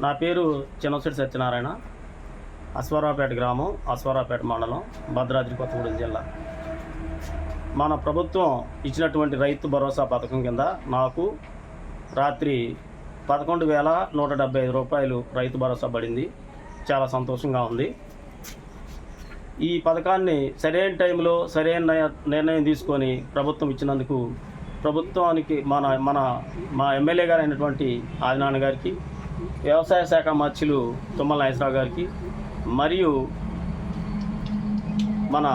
నా పేరు చిన్నశెట్టి సత్యనారాయణ. అశ్వారావుపేట గ్రామం, అశ్వారావుపేట మండలం, భద్రాద్రి కొత్తగూడెం జిల్లా. మన ప్రభుత్వం ఇచ్చినటువంటి రైతు భరోసా పథకం కింద నాకు రాత్రి 11,175 రూపాయలు రైతు భరోసా పడింది. చాలా సంతోషంగా ఉంది. ఈ పథకాన్ని సరైన టైంలో సరైన నిర్ణయం తీసుకొని ప్రభుత్వం ఇచ్చినందుకు ప్రభుత్వానికి మా ఎమ్మెల్యే గారు అయినటువంటి ఆదినారాయణ గారికి, వ్యవసాయ శాఖ మంత్రులు తుమ్మల నాగేశ్వరరావు గారికి, మరియు మన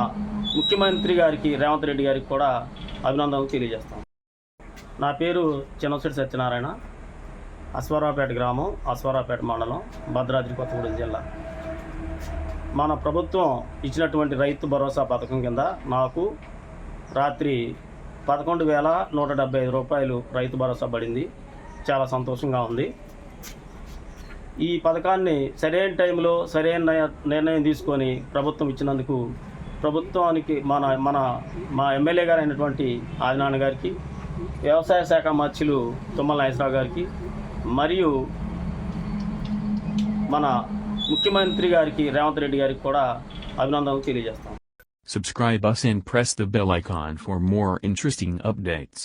ముఖ్యమంత్రి గారికి రేవంత్ రెడ్డి గారికి కూడా అభినందనలు తెలియజేస్తాం. నా పేరు చిన్నశెట్టి సత్యనారాయణ. అశ్వారావుపేట గ్రామం, అశ్వారావుపేట మండలం, భద్రాద్రి కొత్తగూడెం జిల్లా. మన ప్రభుత్వం ఇచ్చినటువంటి రైతు భరోసా పథకం కింద నాకు రాత్రి 11,175 రూపాయలు రైతు భరోసా పడింది. చాలా సంతోషంగా ఉంది. ఈ పథకాన్ని సరైన టైంలో సరైన నిర్ణయం తీసుకొని ప్రభుత్వం ఇచ్చినందుకు ప్రభుత్వానికి మా ఎమ్మెల్యే గారు అయినటువంటి ఆదినారాయణ గారికి, వ్యవసాయ శాఖ మంత్రులు తుమ్మల నాగేశ్వరరావు గారికి, మరియు మన ముఖ్యమంత్రి గారికి రేవంత్ రెడ్డి గారికి కూడా అభినందనలు తెలియజేస్తాం. Subscribe us and press the bell icon for more interesting updates.